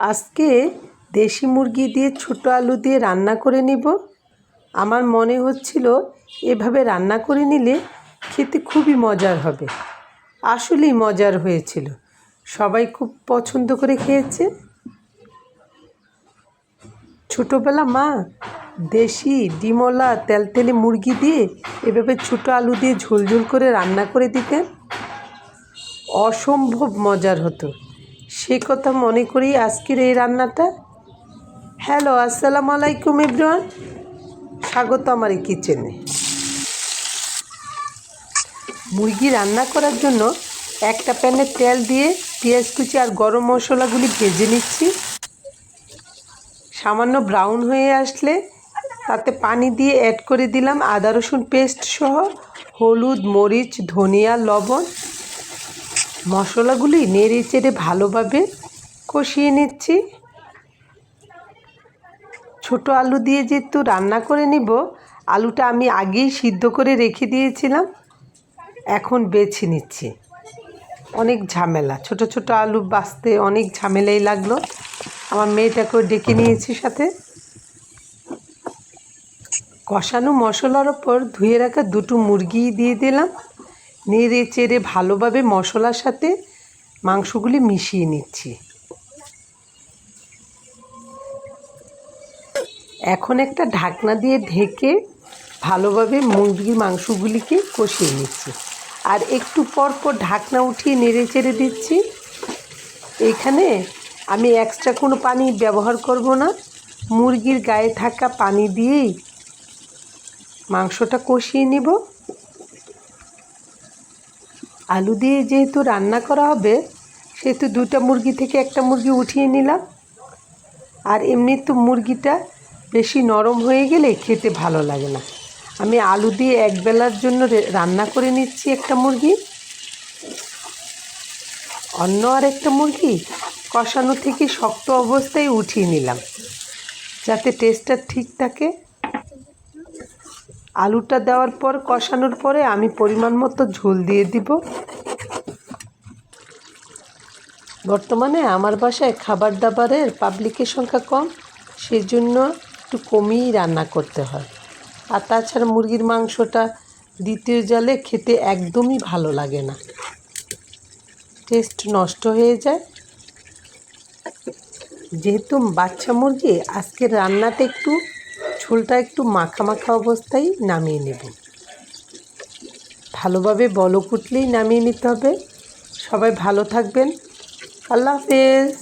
আজকে দেশি মুরগি দিয়ে ছোটো আলু দিয়ে রান্না করে নিব। আমার মনে হচ্ছিল এভাবে রান্না করে নিলে খেতে খুবই মজার হবে। আসলেই মজার হয়েছিল, সবাই খুব পছন্দ করে খেয়েছে। ছোটোবেলা মা দেশি ডিমওয়ালা তেলতেলে মুরগি দিয়ে এভাবে ছোটো আলু দিয়ে ঝোল ঝোল করে রান্না করে দিতেন, অসম্ভব মজার হতো। সে কথা মনে করি আজকের এই রান্নাটা। হ্যালো, আসসালামু আলাইকুম এভরিওয়ান, স্বাগত আমার এই কিচেনে। মুরগি রান্না করার জন্য একটা প্যানে তেল দিয়ে পেঁয়াজ কুচি আর গরম মশলাগুলি ভেজে নিচ্ছি। সামান্য ব্রাউন হয়ে আসলে তাতে পানি দিয়ে অ্যাড করে দিলাম আদা রসুন পেস্ট সহ হলুদ, মরিচ, ধনিয়া, লবণ। মশলাগুলি নেড়ে চেড়ে ভালোভাবে কষিয়ে নিচ্ছি। ছোটো আলু দিয়ে যেহেতু রান্না করে নিব, আলুটা আমি আগেই সিদ্ধ করে রেখে দিয়েছিলাম, এখন বেছে নিচ্ছি। অনেক ঝামেলা, ছোট ছোট আলু বাছতে অনেক ঝামেলাই লাগলো। আমার মেয়েটাকেও ডেকে নিয়েছি সাথে। কষানো মশলার ওপর ধুয়ে রাখা দুটো মুরগি দিয়ে দিলাম। নেড়ে চেড়ে ভালোভাবে মশলার সাথে মাংসগুলি মিশিয়ে নিচ্ছি। এখন একটা ঢাকনা দিয়ে ঢেকে ভালোভাবে মুরগির মাংসগুলিকে কষিয়ে নিচ্ছি। আর একটু পর পর ঢাকনা উঠিয়ে নেড়ে চেড়ে দিচ্ছি। এইখানে আমি এক্সট্রা কোনো পানি ব্যবহার করব না, মুরগির গায়ে থাকা পানি দিয়েই মাংসটা কষিয়ে নিব। আলু দিয়ে যেহেতু রান্না করা হবে, সেহেতু দুটা মুরগি থেকে একটা মুরগি উঠিয়ে নিলাম। আর এমনি তো মুরগিটা বেশি নরম হয়ে গেলে খেতে ভালো লাগে না। আমি আলু দিয়ে একবেলার জন্য রান্না করে নিচ্ছি একটা মুরগি। অন্য আর একটা মুরগি কষানো থেকে শক্ত অবস্থায় উঠিয়ে নিলাম, যাতে টেস্টটা ঠিক থাকে। আলুটা দেওয়ার পর কষানোর পরে আমি পরিমাণ মতো ঝোল দিয়ে দিব। বর্তমানে আমার বাসায় খাবার দাবারের পাবলিকের সংখ্যা কম, সেজন্য একটু কমিয়েই রান্না করতে হয়। আর তাছাড়া মুরগির মাংসটা দ্বিতীয় জালে খেতে একদমই ভালো লাগে না, টেস্ট নষ্ট হয়ে যায়। যেহেতু বাচ্চা মুরগি, আজকের রান্নাটা একটু ঝোলটা একটু মাখা মাখা অবস্থায় নামিয়ে নেব। ভালোভাবে বলক উঠলেই নামিয়ে নিতে হবে। সবাই ভালো থাকবেন। আল্লাহ হাফেজ।